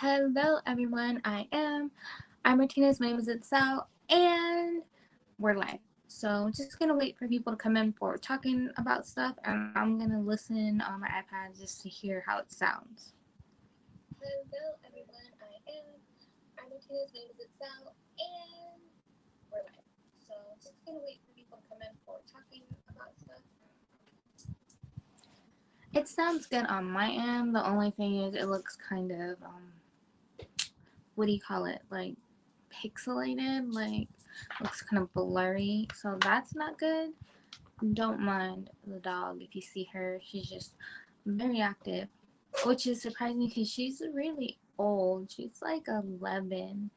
Hello everyone, I Martinez, my name is Itzel, and we're live. So just gonna wait for people to come in for talking about stuff, and I'm gonna listen on my iPad just to hear how it sounds. Hello everyone, I Martinez, my name is Itzel, and we're live. So just gonna wait for people to come in for talking about stuff. It sounds good on my end. The only thing is it looks kind of what do you call it, like pixelated, like looks kind of blurry, so that's not good. Don't mind the dog if you see her. She's just very active, which is surprising because she's really old. She's like 11,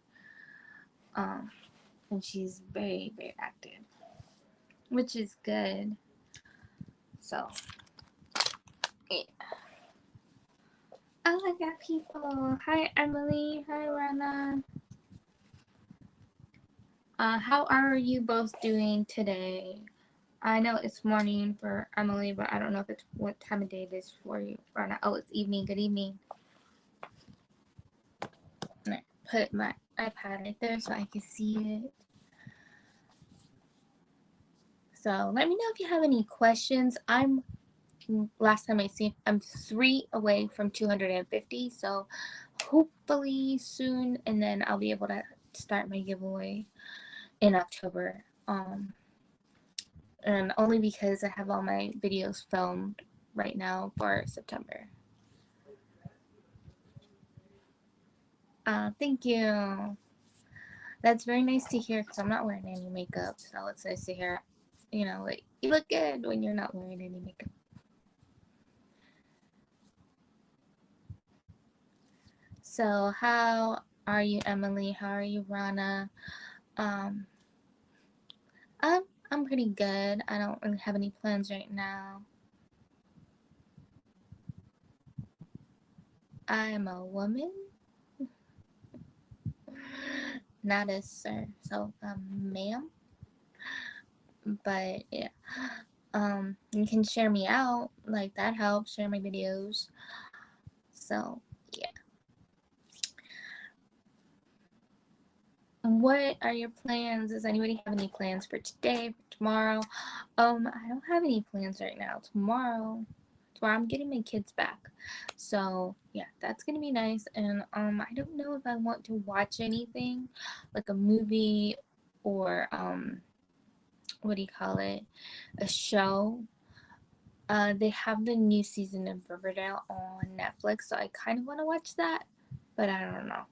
um and she's very active, which is good. So yeah. Oh, I got people. Hi Emily, hi Rana. How are you both doing today? I know it's morning for Emily, but I don't know if it's what time of day it is for you right now. Oh, it's evening. Good evening. I put my iPad right there so I can see it. So let me know if you have any questions. Last time I seen, I'm 3 away from 250. So hopefully soon, and then I'll be able to start my giveaway in October. And only because I have all my videos filmed right now for September. Thank you. That's very nice to hear because I'm not wearing any makeup, so it's nice to hear, like you look good when you're not wearing any makeup. So how are you, Emily? How are you, Rana? Um, I'm pretty good. I don't really have any plans right now. I'm a woman, not a sir. So, ma'am. But yeah, you can share me out. Like that helps. Share my videos. So yeah. What are your plans? Does anybody have any plans for today, for tomorrow? I don't have any plans right now. Tomorrow I'm getting my kids back. So yeah, that's gonna be nice. And I don't know if I want to watch anything, like a movie or what do you call it? A show. They have the new season of Riverdale on Netflix, so I kind of want to watch that, but I don't know.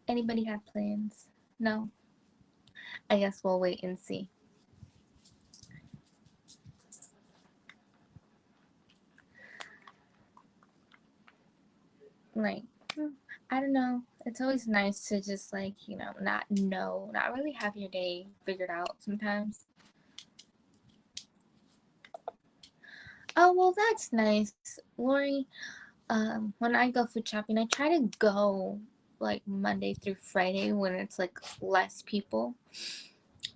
Anybody have plans? No? I guess we'll wait and see. Like, I don't know. It's always nice to just like, not really have your day figured out sometimes. Oh, well, that's nice. Lori, when I go food shopping, I try to go like Monday through Friday when it's like less people.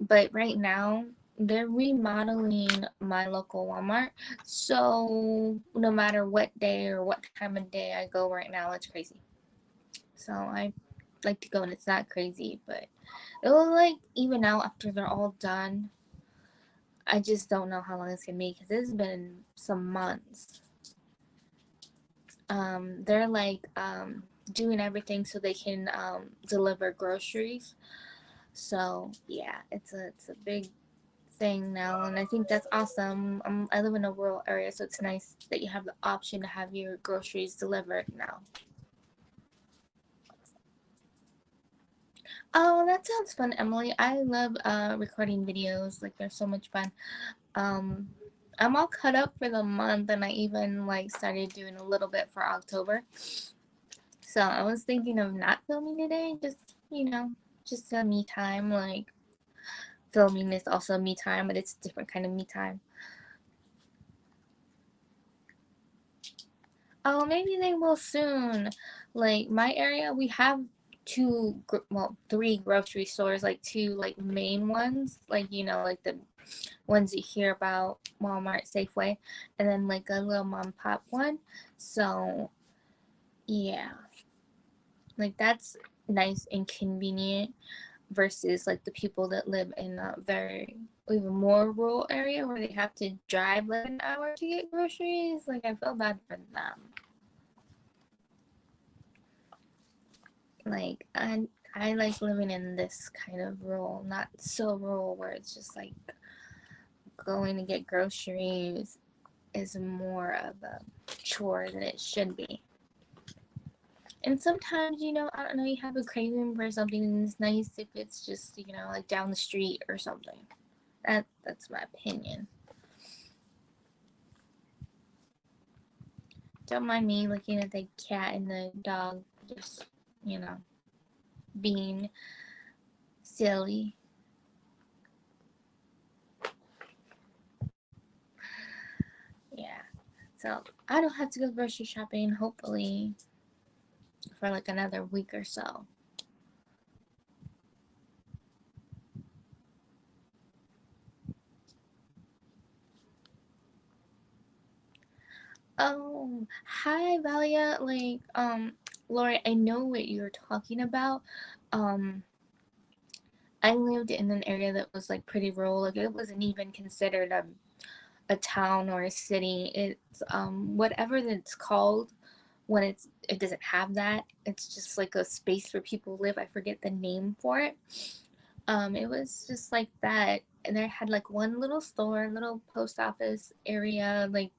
But right now, they're remodeling my local Walmart. So no matter what day or what time of day I go right now, it's crazy. So I like to go and it's not crazy, but it will like even out after they're all done. I just don't know how long it's gonna be because it's been some months. They're like doing everything so they can deliver groceries. So yeah, it's a big thing now, and I think that's awesome. I live in a rural area, so it's nice that you have the option to have your groceries delivered now. Oh, that sounds fun, Emily. I love recording videos. Like they're so much fun. Um, I'm all cut up for the month, and I even like started doing a little bit for October. So I was thinking of not filming today, just a me time. Like filming is also me time, but it's a different kind of me time. Oh, maybe they will soon. Like my area, we have three grocery stores, like two like main ones, like like the ones you hear about, Walmart, Safeway, and then like a little mom and pop one. So yeah, like that's nice and convenient versus like the people that live in a very even more rural area where they have to drive like an hour to get groceries. Like I feel bad for them. Like I like living in this kind of rural, not so rural where it's just like going to get groceries is more of a chore than it should be. And sometimes, I don't know, you have a craving for something and it's nice if it's just, like down the street or something. That's my opinion. Don't mind me looking at the cat and the dog just, you know, being silly. Yeah. So I don't have to go grocery shopping, hopefully, for like another week or so. Oh, hi, Valia. Like, Lori, I know what you're talking about. Um, I lived in an area that was like pretty rural. Like, it wasn't even considered a town or a city. It's whatever that's called when it doesn't have that. It's just like a space where people live. I forget the name for it. It was just like that, and they had like one little store, little post office area. Like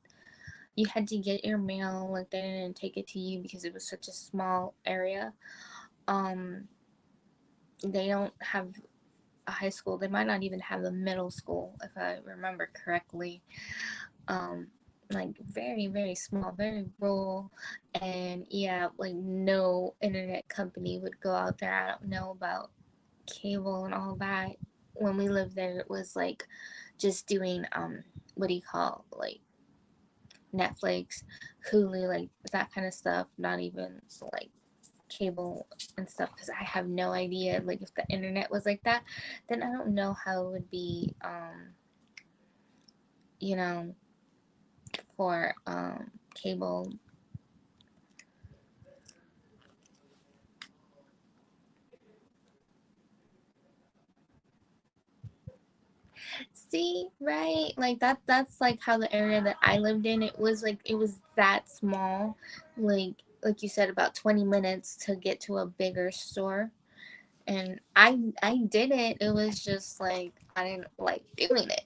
you had to get your mail. Like they didn't take it to you because it was such a small area. Um, they don't have a high school. They might not even have a middle school, if I remember correctly. Um, like very, very small, very rural, and yeah, like no internet company would go out there. I don't know about cable and all that. When we lived there, it was like just doing what do you call, like Netflix, Hulu, like that kind of stuff. Not even like cable and stuff, because I have no idea. Like if the internet was like that, then I don't know how it would be. You know, for cable. See, right? Like that's like how the area that I lived in, it was that small. Like you said, about 20 minutes to get to a bigger store. And I did it. It was just like I didn't like doing it.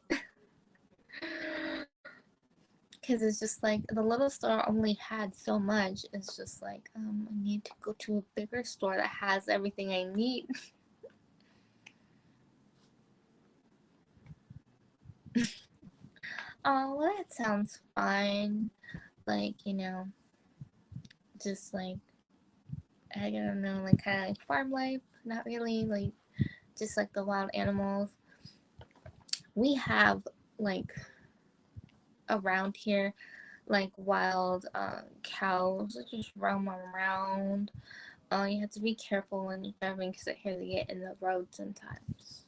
Cause it's just like the little store only had so much. It's just like I need to go to a bigger store that has everything I need. Oh, well, that sounds fine. Like, just like I don't know, like kind of like farm life. Not really, like just like the wild animals. We have like around here, like wild cows that just roam around. You have to be careful when you're driving because I hear they get in the road sometimes.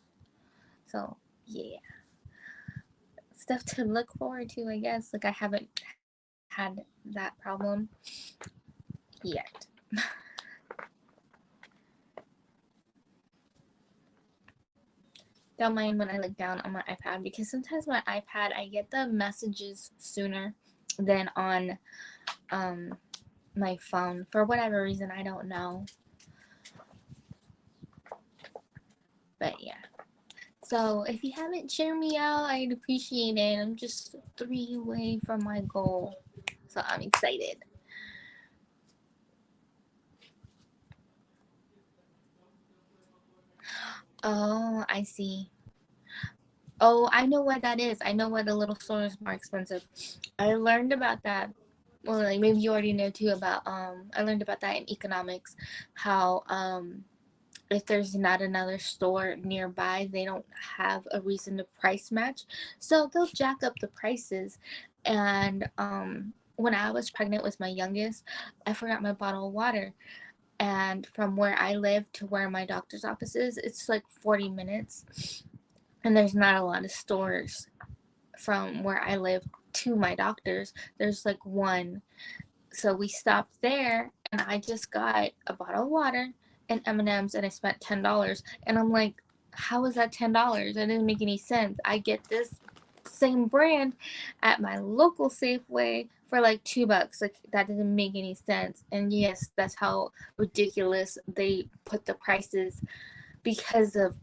So yeah, stuff to look forward to, I guess. Like I haven't had that problem yet. Don't mind when I look down on my iPad because sometimes my iPad I get the messages sooner than on um my phone for whatever reason. I don't know, but yeah. So if you haven't cheered me out, I'd appreciate it. I'm just 3 away from my goal, so I'm excited. Oh, I see. Oh, I know what that is. I know why the little store is more expensive. I learned about that. Well, like maybe you already know too about I learned about that in economics, how if there's not another store nearby, they don't have a reason to price match. So they'll jack up the prices. And when I was pregnant with my youngest, I forgot my bottle of water. And from where I live to where my doctor's office is, it's like 40 minutes. and there's not a lot of stores from where I live to my doctor's. There's like one. So we stopped there, and I just got a bottle of water and M&Ms, and I spent $10. And I'm like, how is that $10? That didn't make any sense. I get this same brand at my local Safeway for like $2. Like, that doesn't make any sense. And yes, that's how ridiculous they put the prices, because of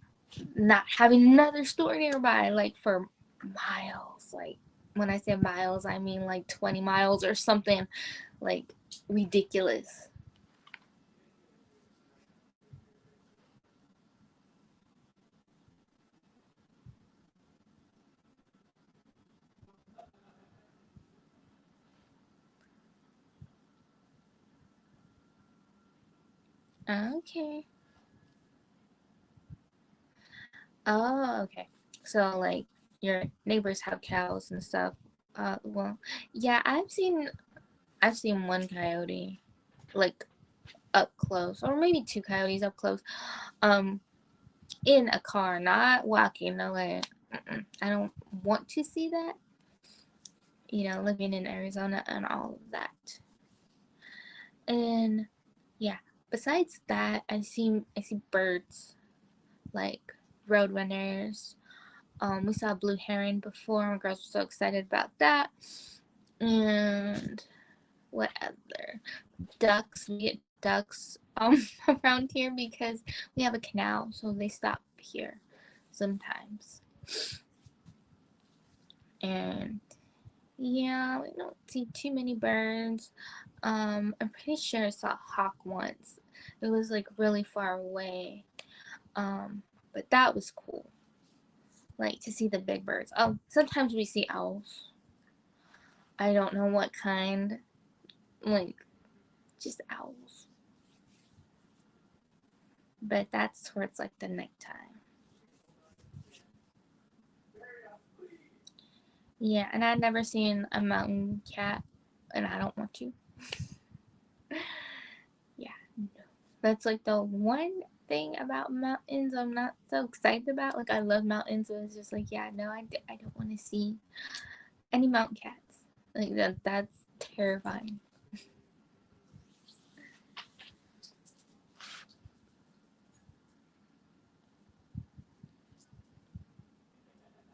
not having another store nearby, like for miles. Like, when I say miles, I mean like 20 miles or something, like ridiculous. Okay. Oh, okay. So like your neighbors have cows and stuff. Well, yeah, I've seen one coyote, like, up close, or maybe two coyotes up close, um, in a car, not walking. No way. I don't want to see that. Living in Arizona and all of that. And yeah, besides that, I see birds, like roadrunners. We saw a blue heron before. My girls were so excited about that. And what other? Ducks. We get ducks around here because we have a canal, so they stop here sometimes. And yeah, we don't see too many birds. I'm pretty sure I saw a hawk once. It was like really far away. But that was cool. Like, to see the big birds. Oh, sometimes we see owls. I don't know what kind. Like, just owls. But that's towards like the nighttime. Yeah, and I've never seen a mountain cat, and I don't want to. Yeah, no. That's like the one thing about mountains I'm not so excited about. Like, I love mountains, but it's just like, yeah, no, I don't want to see any mountain cats. Like, that's terrifying.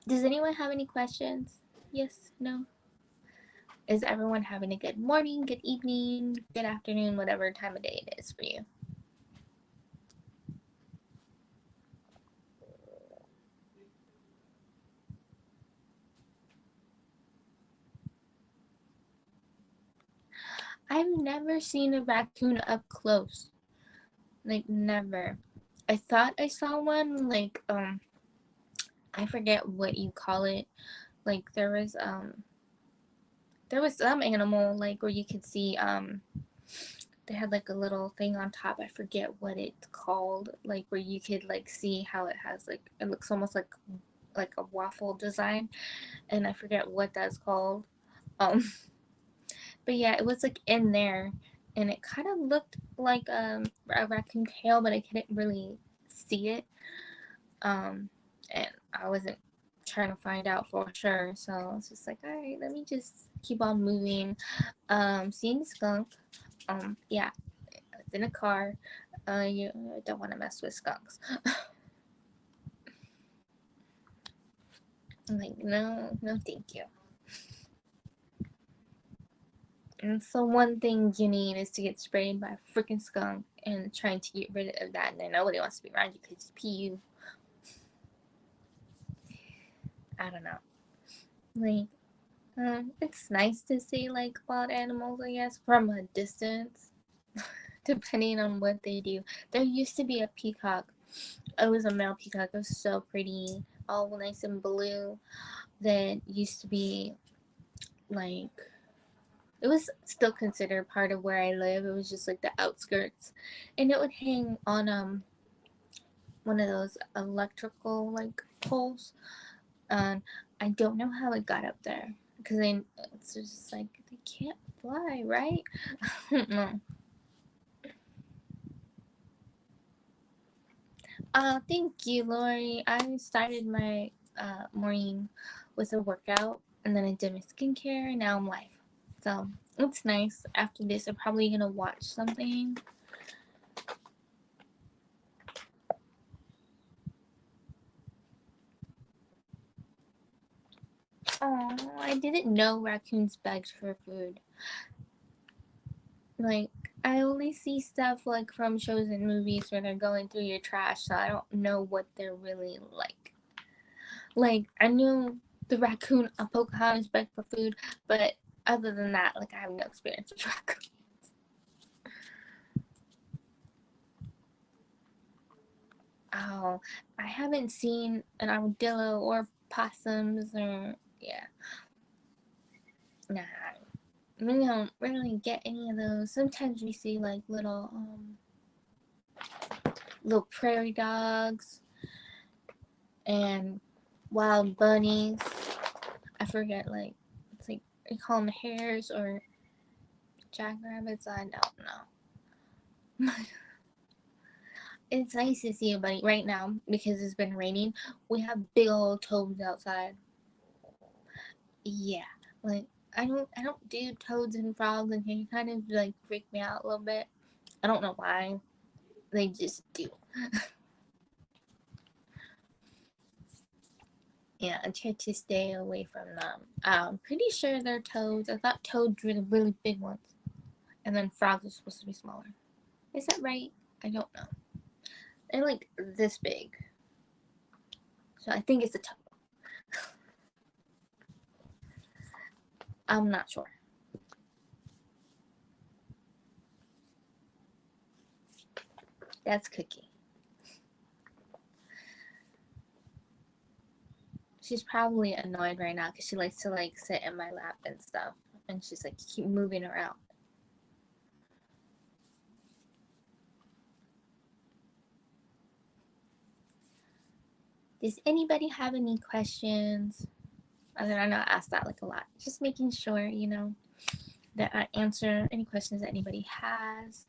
Does anyone have any questions? Yes, no? Is everyone having a good morning, good evening, good afternoon, whatever time of day it is for you? I've never seen a raccoon up close. Like, never. I thought I saw one, like, I forget what you call it. Like, there was some animal, like, where you could see, they had like a little thing on top. I forget what it's called. Like, where you could like see how it has, like, it looks almost like a waffle design, and I forget what that's called. Um, but yeah, it was like in there, and it kind of looked like a raccoon tail, but I couldn't really see it. And I wasn't trying to find out for sure, so I was just like, all right, let me just keep on moving. Seeing skunk. Yeah, it's in a car. You don't want to mess with skunks. I'm like, no, no, thank you. And so one thing you need is to get sprayed by a freaking skunk and trying to get rid of that, and then nobody wants to be around you because you pee you. I don't know. Like, it's nice to see like wild animals, I guess, from a distance, depending on what they do. There used to be a peacock. It was a male peacock. It was so pretty, all nice and blue. That used to be like, it was still considered part of where I live. It was just like the outskirts, and it would hang on one of those electrical like poles. And I don't know how it got up there, because it's just like, they can't fly, right? No. Thank you, Lori. I started my morning with a workout, and then I did my skincare, and now I'm live. So it's nice. After this, I'm probably gonna watch something. Oh, I didn't know raccoons begged for food. Like, I only see stuff like from shows and movies where they're going through your trash, so I don't know what they're really like. Like, I knew the raccoon on Pocahontas begged for food, but other than that, like, I have no experience with raccoons. Oh, I haven't seen an armadillo or possums or, yeah. Nah, we don't really get any of those. Sometimes we see like little prairie dogs and wild bunnies. I forget, like, it's like they call them hares or jackrabbits. I don't know. It's nice to see a bunny right now because it's been raining. We have big old toads outside. Yeah, like I don't do toads and frogs, and they kind of like freak me out a little bit. I don't know why. They just do. Yeah, I try to stay away from them. I'm pretty sure they're toads. I thought toads were the really big ones, and then frogs are supposed to be smaller. Is that right? I don't know. They're like this big, so I think it's a toad. I'm not sure. That's Cookie. She's probably annoyed right now because she likes to like sit in my lap and stuff, and she's like keep moving around. Does anybody have any questions? I know I asked that like a lot. Just making sure, that I answer any questions that anybody has.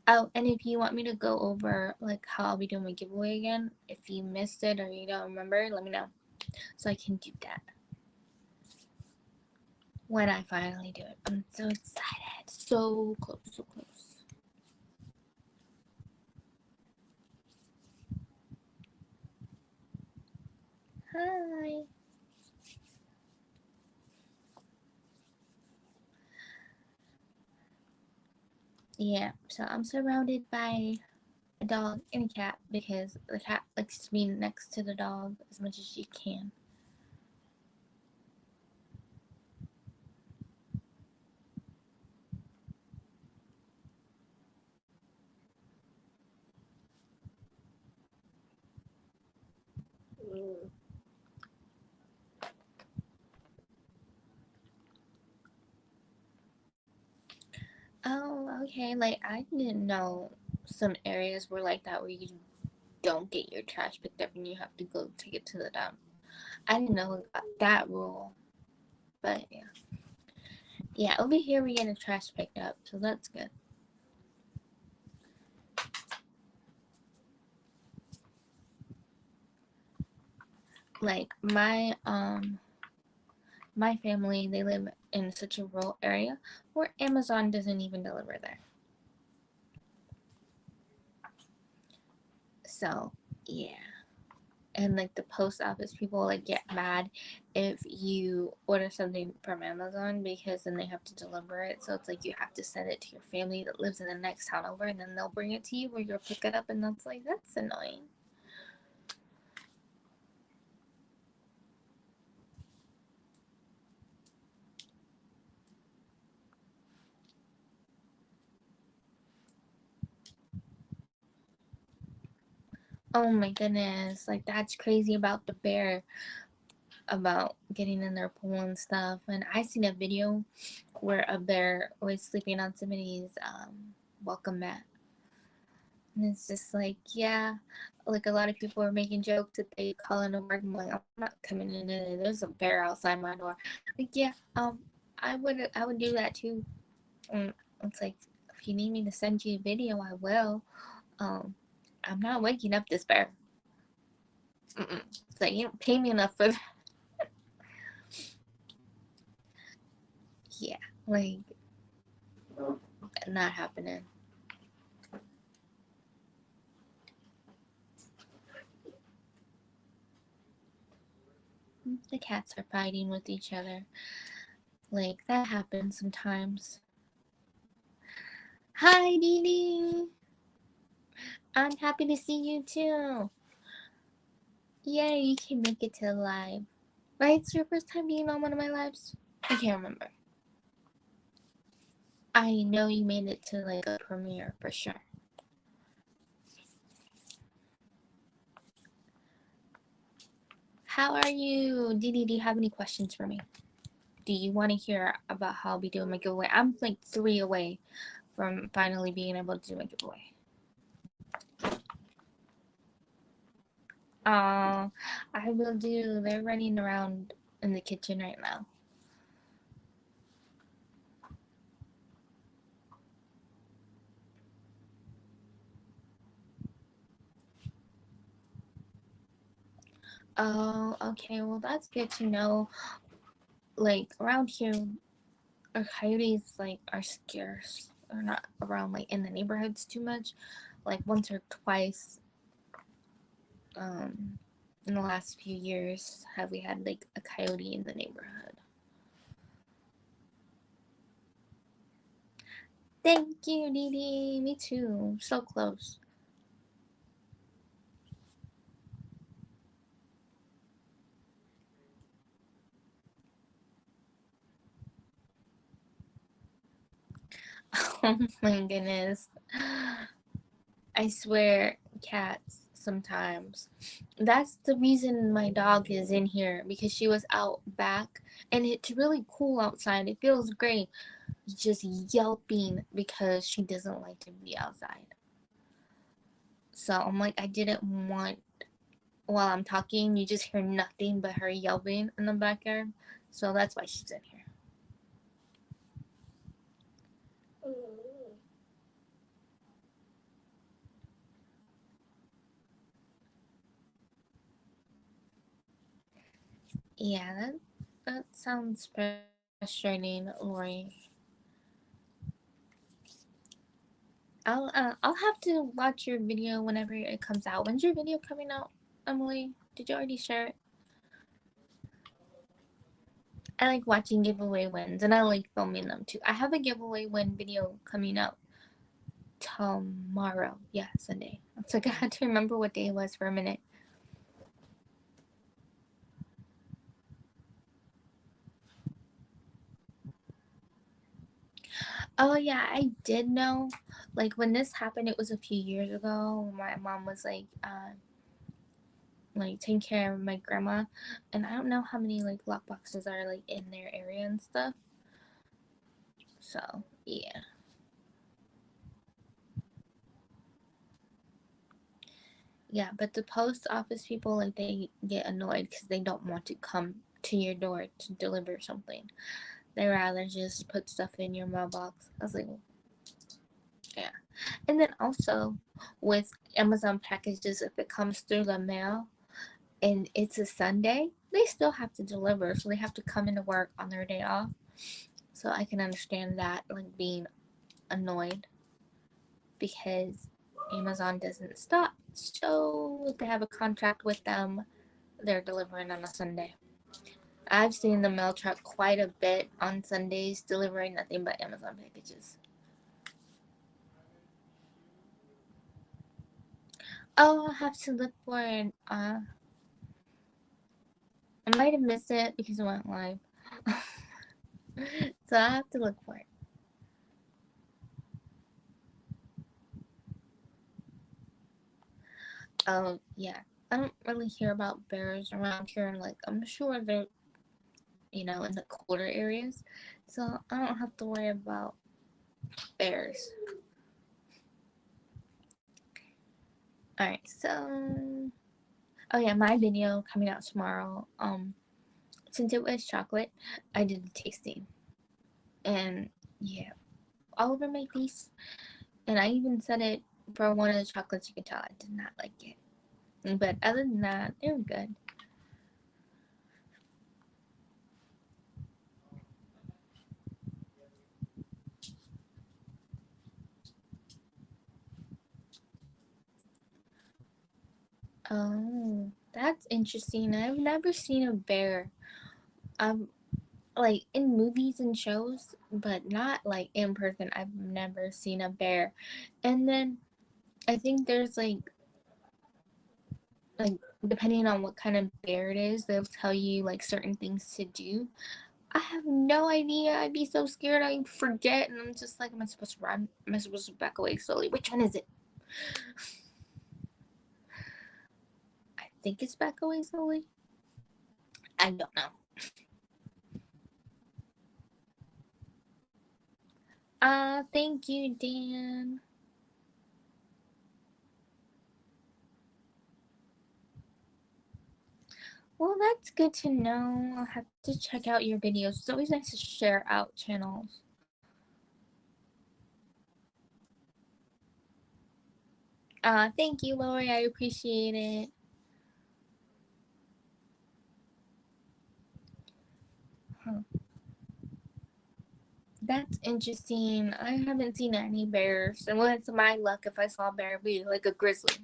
Oh, and if you want me to go over like how I'll be doing my giveaway again, if you missed it or you don't remember, let me know so I can do that when I finally do it. I'm so excited. So close, so close. Hi. Yeah, so I'm surrounded by a dog and a cat because the cat likes to be next to the dog as much as she can. Oh, okay. Like, I didn't know some areas were like that where you don't get your trash picked up and you have to go take it to the dump. I didn't know about that rule. But yeah. Yeah, over here we get a trash picked up, so that's good. Like my family, they live in such a rural area where Amazon doesn't even deliver there. So yeah. And like the post office people like get mad if you order something from Amazon because then they have to deliver it. So it's like you have to send it to your family that lives in the next town over, and then they'll bring it to you or you'll pick it up, and that's annoying. Oh my goodness, like that's crazy about the bear, about getting in their pool and stuff. And I seen a video where a bear was sleeping on somebody's welcome mat. And it's just like, yeah, like a lot of people are making jokes that they call in to work. I'm like, I'm not coming in today. There's a bear outside my door. Like, yeah, I would do that too. And it's like, if you need me to send you a video, I will. Um, I'm not waking up this bear. It's like, you don't pay me enough for that. Yeah, like, not happening. The cats are fighting with each other. Like, that happens sometimes. Hi, Dee Dee. I'm happy to see you too. Yay, you can make it to the live. Right? It's your first time being on one of my lives? I can't remember. I know you made it to like a premiere for sure. How are you? Dee Dee, do you have any questions for me? Do you want to hear about how I'll be doing my giveaway? I'm like 3 away from finally being able to do my giveaway. I will do. They're running around in the kitchen right now. Oh, okay. Well, that's good to know. Like around here, our coyotes like are scarce. They're not around like in the neighborhoods too much. Like once or twice, in the last few years, have we had like a coyote in the neighborhood. Thank you, Dee Dee. Me too. So close. Oh my goodness. I swear, cats sometimes. That's the reason my dog is in here because she was out back and it's really cool outside. It feels great. Just yelping because she doesn't like to be outside. So I'm like, I didn't want, while I'm talking, you just hear nothing but her yelping in the backyard. So that's why she's in here. Yeah, that sounds frustrating, Lori. I'll have to watch your video whenever it comes out. When's your video coming out, Emily? Did you already share it? I like watching giveaway wins and I like filming them too. I have a giveaway win video coming out tomorrow. Yeah, Sunday. It's like I had to remember what day it was for a minute. Oh yeah, I did know. Like when this happened, it was a few years ago. My mom was like taking care of my grandma, and I don't know how many like lock boxes are like in their area and stuff. So yeah. Yeah, but the post office people, like, they get annoyed because they don't want to come to your door to deliver something. They rather just put stuff in your mailbox. I was like, yeah. And then also with Amazon packages, if it comes through the mail and it's a Sunday, they still have to deliver. So they have to come into work on their day off. So I can understand that, like, being annoyed because Amazon doesn't stop. So if they have a contract with them, they're delivering on a Sunday. I've seen the mail truck quite a bit on Sundays, delivering nothing but Amazon packages. Oh, I'll have to look for it. I might have missed it because it went live. So I'll have to look for it. Oh, yeah. I don't really hear about bears around here. Like, I'm sure they're, in the colder areas. So I don't have to worry about bears. Alright, so. Oh, yeah, my video coming out tomorrow. Since it was chocolate, I did the tasting. And yeah, all over my face. And I even said it for one of the chocolates, you can tell I did not like it. But other than that, they were good. Oh, that's interesting. I've never seen a bear. Like in movies and shows, but not like in person. I've never seen a bear. And then I think there's like depending on what kind of bear it is, they'll tell you like certain things to do. I have no idea. I'd be so scared I forget, and I'm just like, am I supposed to run? Am I supposed to back away slowly? Which one is it? I think it's back away slowly. I don't know. Thank you, Dan. Well, that's good to know. I'll have to check out your videos. It's always nice to share out channels. Thank you, Lori. I appreciate it. Huh. That's interesting. I haven't seen any bears. And well, it's my luck if I saw a bear, it'd be like a grizzly.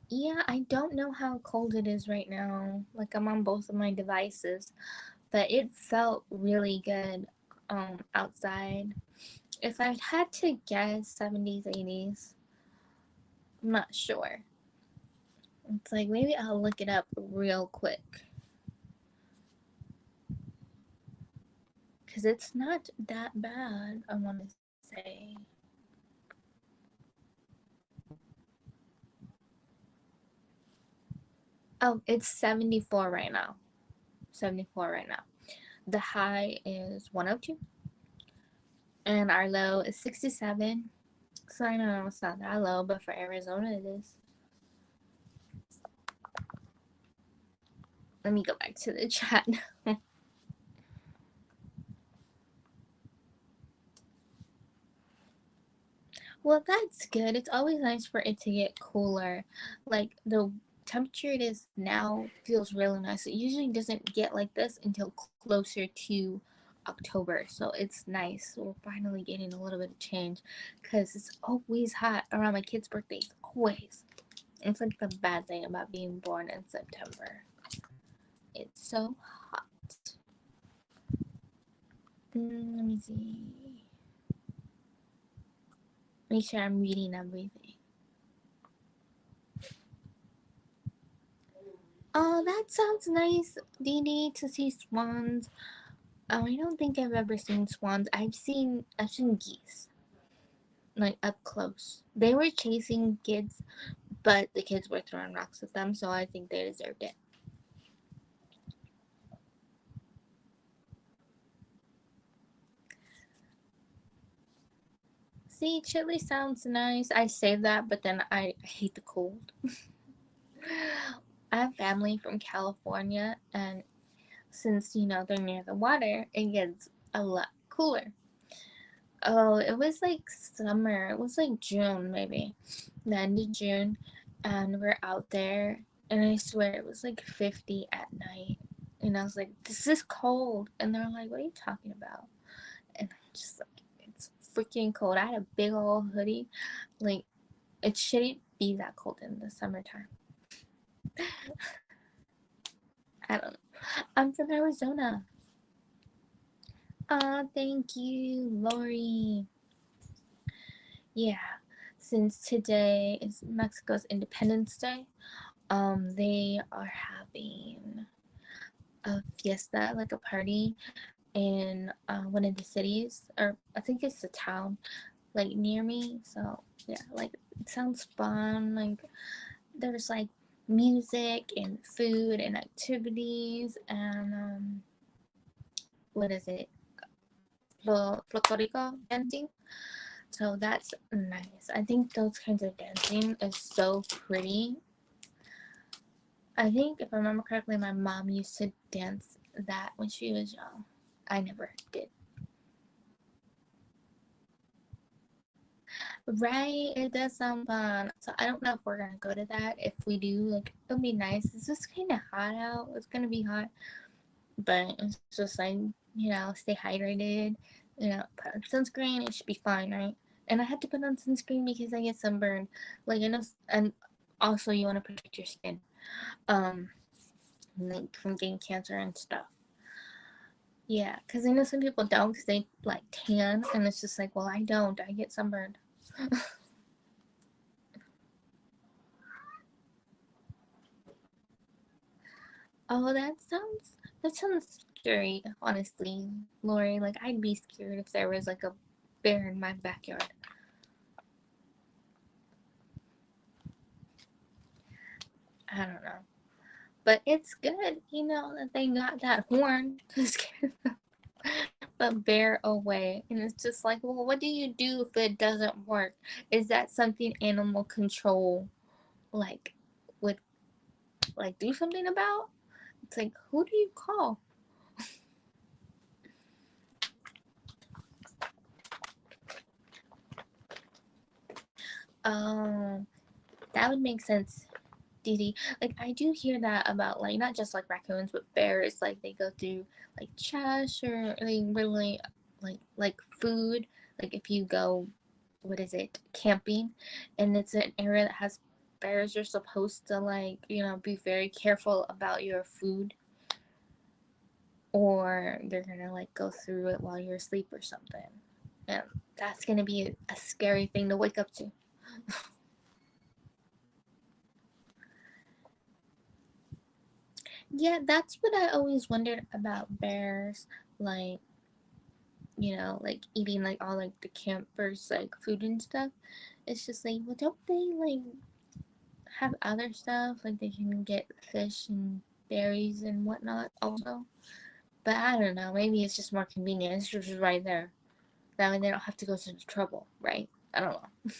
Yeah, I don't know how cold it is right now. Like I'm on both of my devices, but it felt really good outside. If I had to guess 70s, 80s, I'm not sure. It's like maybe I'll look it up real quick. Cuz it's not that bad, I want to say. Oh, it's 74 right now. 74 right now. The high is 102 and our low is 67. So I know it's not that low, but for Arizona it is. Let me go back to the chat. Well, that's good. It's always nice for it to get cooler. Like the temperature it is now feels really nice. It usually doesn't get like this until closer to October. So it's nice. We're finally getting a little bit of change because it's always hot around my kids' birthdays. Always. It's like the bad thing about being born in September. It's so hot. Let me see. Make sure I'm reading everything. Oh, that sounds nice, Dee Dee, to see swans. I don't think I've ever seen swans. I've seen geese, like up close. They were chasing kids, but the kids were throwing rocks at them, so I think they deserved it. See, chili sounds nice. I say that, but then I hate the cold. I have family from California, and since they're near the water, it gets a lot cooler. Oh, it was like summer. It was like June, maybe the end of June, and we're out there, and I swear it was like 50 at night, and I was like, "This is cold," and they're like, "What are you talking about?" And I'm just like, "It's freaking cold." I had a big old hoodie, like it shouldn't be that cold in the summertime. I don't know. I'm from Arizona. Thank you, Lori. Yeah, since today is Mexico's Independence Day, they are having a fiesta, like a party in one of the cities, or I think it's a town like near me. So yeah, like it sounds fun. Like there's like music and food and activities and what is it? Folklorico dancing. So that's nice. I think those kinds of dancing is so pretty. I think if I remember correctly, my mom used to dance that when she was young. I never did. Right, it does sound fun. So I don't know if we're gonna go to that. If we do, like, it'll be nice. It's just kind of hot out. It's gonna be hot, but it's just like, stay hydrated. Put on sunscreen. It should be fine, right? And I have to put on sunscreen because I get sunburned. Like, I know, and also you want to protect your skin, um, like from getting cancer and stuff. Yeah, because I know some people don't because they like tan, and it's just like, well, I don't. I get sunburned. Oh, that sounds scary, honestly, Lori. Like, I'd be scared if there was like a bear in my backyard. I don't know. But it's good, that they got that horn to scare the bear away. And it's just like, well, what do you do if it doesn't work? Is that something animal control, like, would, like, do something about? It's like, who do you call? Um, that would make sense, Dee Dee. Like, I do hear that about, like, not just like raccoons, but bears. Like, they go through like trash, or they really like food. Like, if you go, what is it, camping, and it's an area that has bears, you're supposed to, like, be very careful about your food, or they're gonna like go through it while you're asleep or something. And that's gonna be a scary thing to wake up to. Yeah, that's what I always wondered about bears. Like, like eating like all like the campers like food and stuff. It's just like, well, don't they like have other stuff? Like, they can get fish and berries and whatnot also. But I don't know. Maybe it's just more convenient. It's just right there. That way they don't have to go to the trouble, right? I don't know.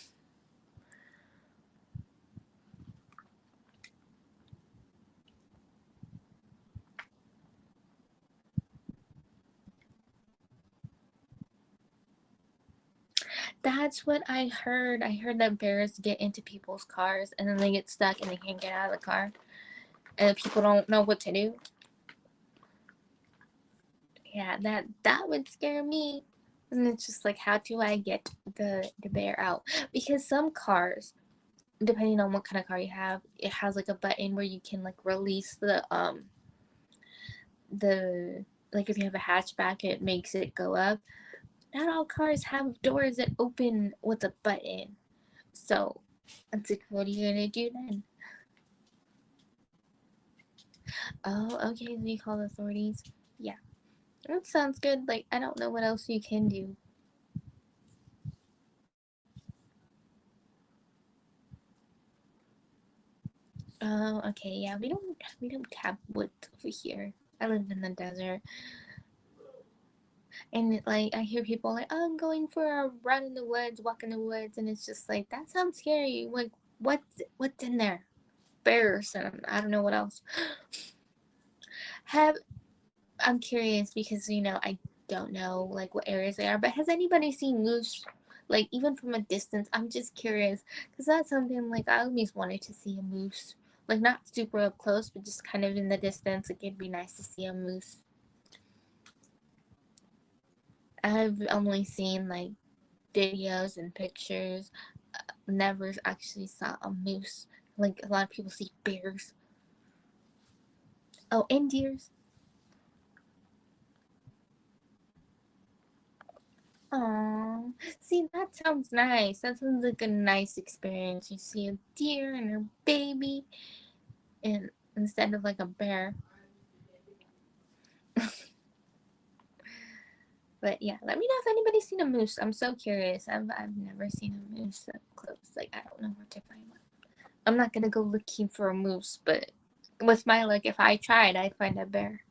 That's what I heard. I heard that bears get into people's cars and then they get stuck and they can't get out of the car. And people don't know what to do. Yeah, that would scare me. And it's just like, how do I get the bear out? Because some cars, depending on what kind of car you have, it has like a button where you can like release the like, if you have a hatchback, it makes it go up. Not all cars have doors that open with a button. So it's like, what are you gonna do then? Oh, okay, so you call the authorities. Yeah, that sounds good. Like, I don't know what else you can do. Oh, okay, yeah, we don't have woods over here. I live in the desert, and like, I hear people like, oh, I'm going for a run in the woods, walk in the woods, and it's just like, that sounds scary. Like, what's in there? Bears and I don't know what else. Have I'm curious because I don't know like what areas they are, but has anybody seen moose? Like, even from a distance, I'm just curious because that's something like I always wanted to see a moose. Like, not super up close, but just kind of in the distance. Like, it'd be nice to see a moose. I've only seen like videos and pictures. Never actually saw a moose. Like, a lot of people see bears. Oh, and deers. Oh, see, that sounds nice. That sounds like a nice experience. You see a deer and her baby, and instead of like a bear. But yeah, let me know if anybody's seen a moose. I'm so curious. I've never seen a moose up close. Like, I don't know where to find one. I'm not gonna go looking for a moose, but with my luck, if I tried, I'd find a bear.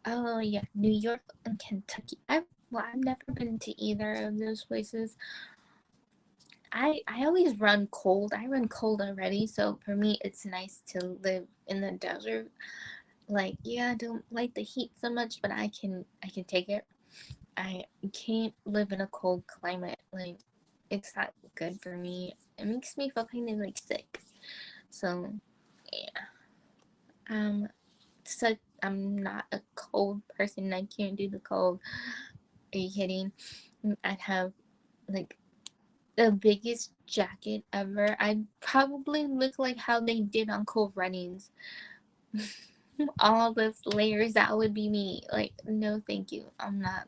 Oh yeah, New York and Kentucky. I've never been to either of those places. I always run cold. I run cold already, so for me it's nice to live in the desert. Like, yeah, I don't like the heat so much, but I can take it. I can't live in a cold climate. Like, it's not good for me. It makes me feel kind of like sick. So yeah, so I'm not a cold person. I can't do the cold. Are you kidding? I'd have like the biggest jacket ever. I'd probably look like how they did on Cool Runnings. All those layers, that would be me. Like, no thank you. I'm not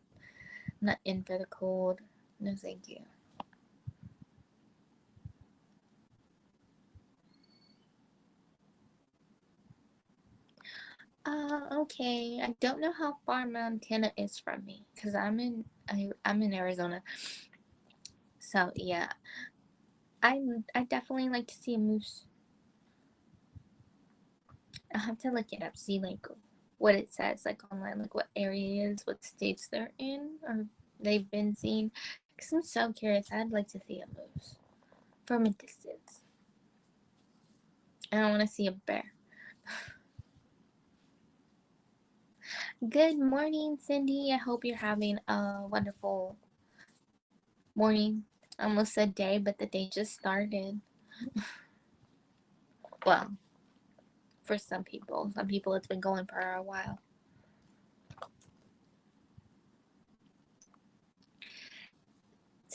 in for the cold. No thank you. Okay. I don't know how far Montana is from me because I'm in Arizona. So yeah, I definitely like to see a moose. I'll have to look it up, see like what it says like online, like what areas, what states they're in, or they've been seen. Cause I'm so curious. I'd like to see a moose from a distance. I don't want to see a bear. Good morning, Cindy. I hope you're having a wonderful morning. I almost said day, but the day just started. Well, for some people. Some people it's been going for a while.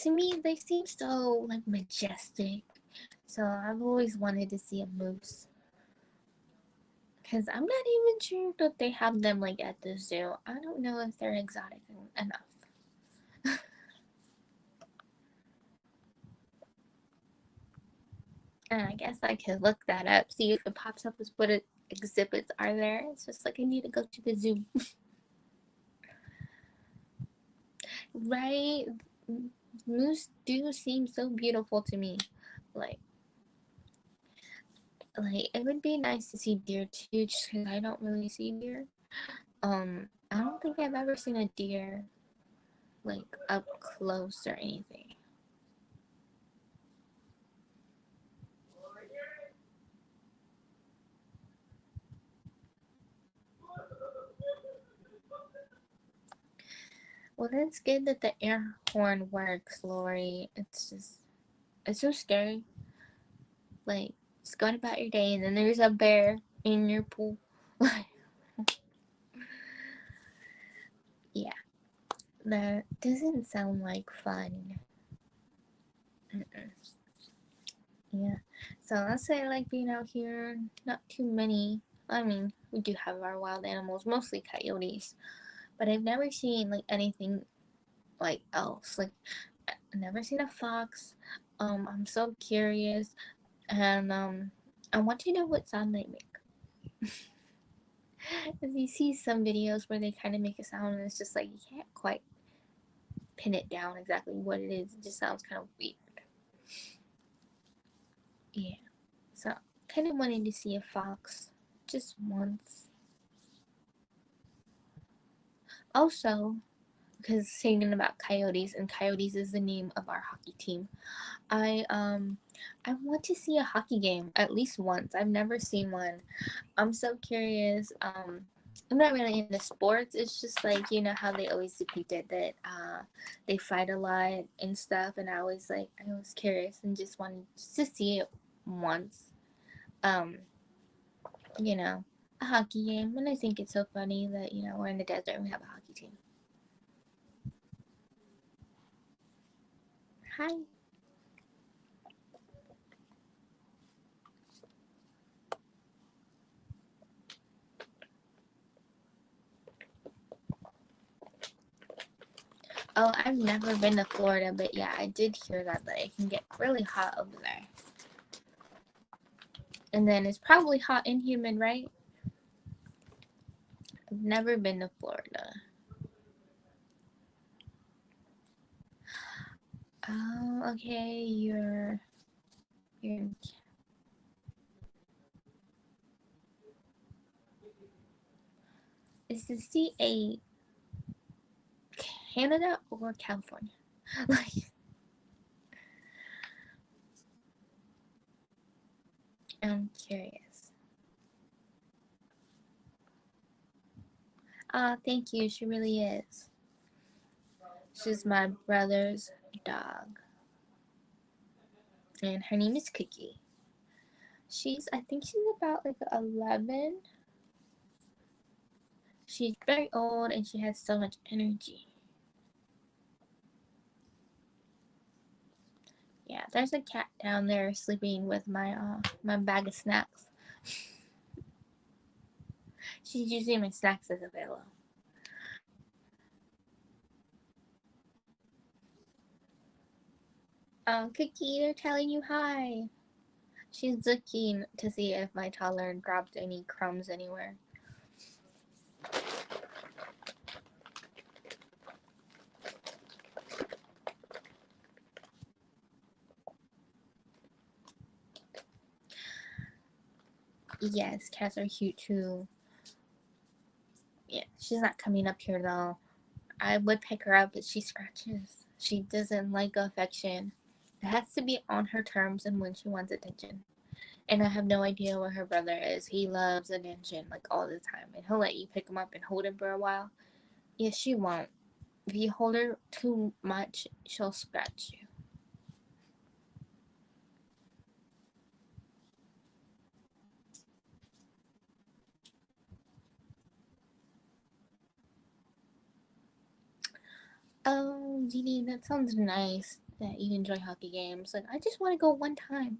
To me, they seem so like majestic. So I've always wanted to see a moose. Cause I'm not even sure that they have them like at the zoo. I don't know if they're exotic enough. And I guess I could look that up, see if it pops up as what exhibits are there. It's just like I need to go to the zoo, right? Moose do seem so beautiful to me. Like, it would be nice to see deer too, just because I don't really see deer. I don't think I've ever seen a deer like up close or anything. Well, that's good that the air horn works, Lori. It's so scary. Like, just going about your day and then there's a bear in your pool. Yeah, that doesn't sound like fun. Mm-mm. Yeah. So that's why I like being out here. Not too many. I mean, we do have our wild animals, mostly coyotes, but I've never seen like anything like else. Like, I've never seen a fox. I'm so curious, and I want to know what sound they make. Because you see some videos where they kind of make a sound, and it's just like you can't quite pin it down exactly what it is. It just sounds kind of weird. Yeah. So, kind of wanted to see a fox just once. Also, because singing about coyotes, and coyotes is the name of our hockey team. I um I want to see a hockey game at least once. I've never seen one. I'm so curious. I'm not really into sports. It's just like you know how they always depicted that they fight a lot and stuff, and I was curious and just wanted to see it once. Um, you know, a hockey game, and I think it's so funny that we're in the desert and we have a hockey team. Hi. Oh, I've never been to Florida, but yeah, I did hear that it can get really hot over there. And then it's probably hot and humid, right? I've never been to Florida. Oh, okay. You're is the CA Canada or California? Like, I'm curious. Thank you. She really is. She's my brother's dog. And her name is Cookie. I think she's about like 11. She's very old and she has so much energy. Yeah, there's a cat down there sleeping with my bag of snacks. She's using my snacks as a pillow. Cookie, they're telling you hi. She's looking to see if my toddler dropped any crumbs anywhere. Yes, cats are cute too. Yeah, she's not coming up here though. I would pick her up, but she scratches. She doesn't like affection. It has to be on her terms and when she wants attention. And I have no idea where her brother is. He loves attention like all the time. And he'll let you pick him up and hold him for a while. Yes, she won't. If you hold her too much, she'll scratch you. Oh, Dini, that sounds nice that you enjoy hockey games. Like, I just want to go one time,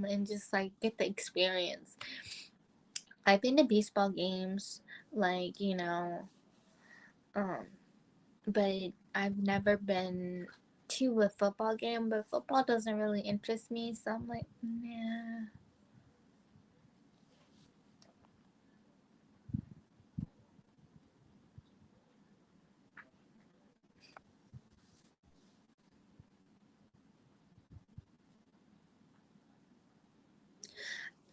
and just like get the experience. I've been to baseball games, like, um, but I've never been to a football game, but football doesn't really interest me, so I'm like, nah.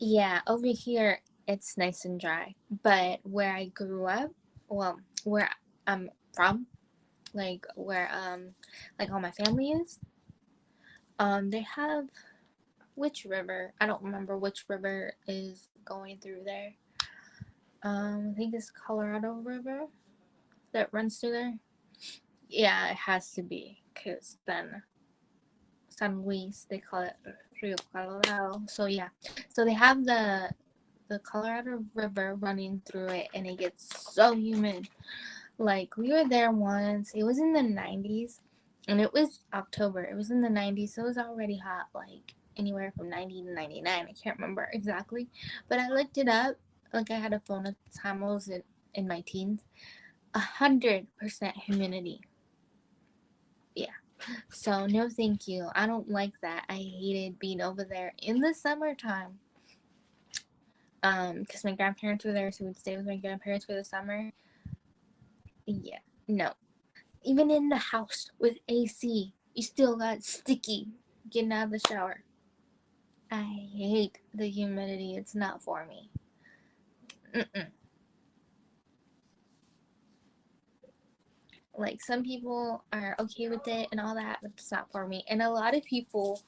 Yeah, over here it's nice and dry, but where I grew up, well, where I'm from, like where like all my family is, they have which river? I don't remember which river is going through there. I think it's Colorado River that runs through there. Yeah, it has to be, cause then San Luis they call it Rio Colorado. So yeah, so they have the Colorado River running through it, and it gets so humid. Like we were there once. It was in the 90s, and it was October. It was in the 90s, so it was already hot. Like anywhere from 90 to 99. I can't remember exactly, but I looked it up. Like I had a phone at the time. I was in my teens. 100% humidity. Yeah. So no, thank you. I don't like that. I hated being over there in the summertime. Because my grandparents were there, so we'd stay with my grandparents for the summer. Yeah, no. Even in the house with AC, you still got sticky getting out of the shower. I hate the humidity. It's not for me. Mm-mm. Like some people are okay with it and all that, but it's not for me. And a lot of people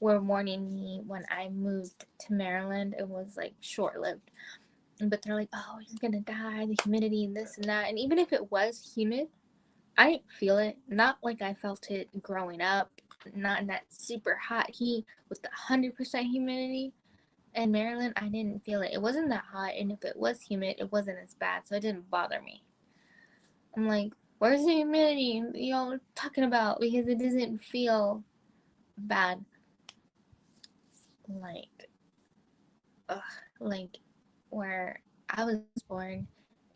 were warning me when I moved to Maryland. It was like short lived, but they're like, "Oh, he's gonna die. The humidity and this and that." And even if it was humid, I didn't feel it. Not like I felt it growing up. Not in that super hot heat with the 100% humidity. In Maryland, I didn't feel it. It wasn't that hot, and if it was humid, it wasn't as bad, so it didn't bother me. I'm like, where's the humidity y'all talking about? Because it doesn't feel bad. Like, ugh, like where I was born,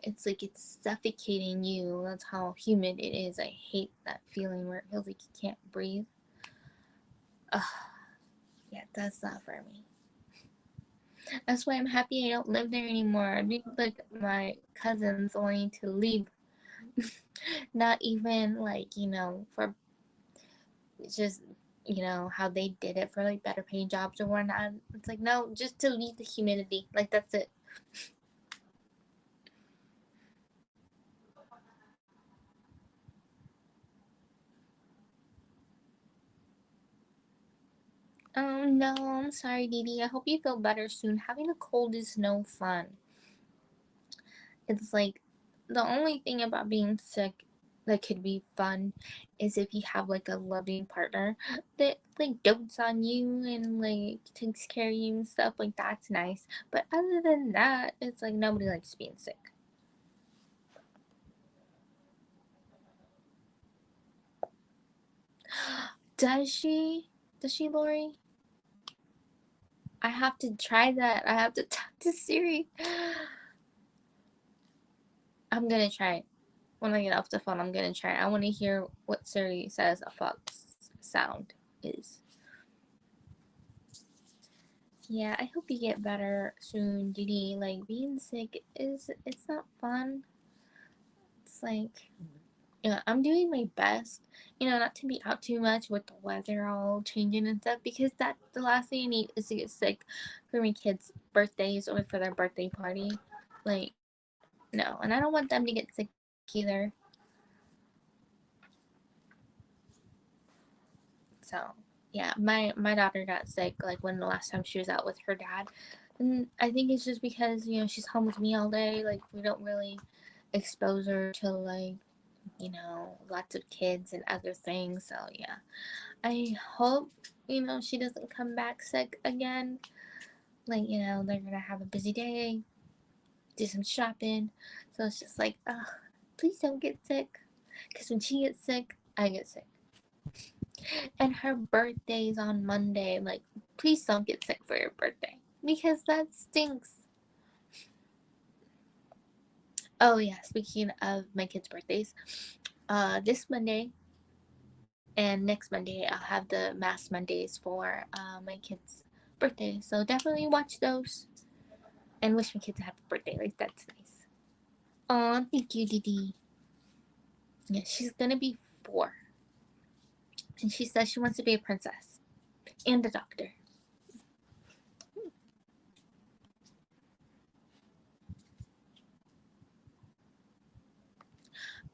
it's like it's suffocating you. That's how humid it is. I hate that feeling where it feels like you can't breathe. Ugh, yeah, that's not for me. That's why I'm happy I don't live there anymore. I'd be like my cousins wanting to leave. Not even like, for just, how they did it for like better paying jobs or whatnot. It's like, no, just to leave the humidity. Like, that's it. No, I'm sorry, Didi. I hope you feel better soon. Having a cold is no fun. It's like the only thing about being sick that could be fun is if you have like a loving partner that like dotes on you and like takes care of you and stuff. Like that's nice. But other than that, it's like nobody likes being sick. Does she? Does she, Lori? I have to try that. I have to talk to Siri. I'm gonna try it. When I get off the phone, I'm gonna try it. I want to hear what Siri says a fox sound is. Yeah, I hope you get better soon, Didi. Like being sick is it's not fun. It's like yeah, I'm doing my best, not to be out too much with the weather all changing and stuff because that the last thing I need is to get sick for my kids' birthdays or for their birthday party. Like, no, and I don't want them to get sick either. So, yeah, my daughter got sick like when the last time she was out with her dad. And I think it's just because, she's home with me all day. Like, we don't really expose her to, like, lots of kids and other things. So, yeah. I hope, she doesn't come back sick again. Like, they're gonna have a busy day, do some shopping. So it's just like, ugh, please don't get sick. Because when she gets sick, I get sick. And her birthday's on Monday. Like, please don't get sick for your birthday. Because that stinks. Oh, yeah, speaking of my kids' birthdays, this Monday and next Monday, I'll have the Mass Mondays for my kids' birthday. So definitely watch those and wish my kids a happy birthday. Like, that's nice. Aw, thank you, Didi. Yeah, she's gonna be 4. And she says she wants to be a princess and a doctor.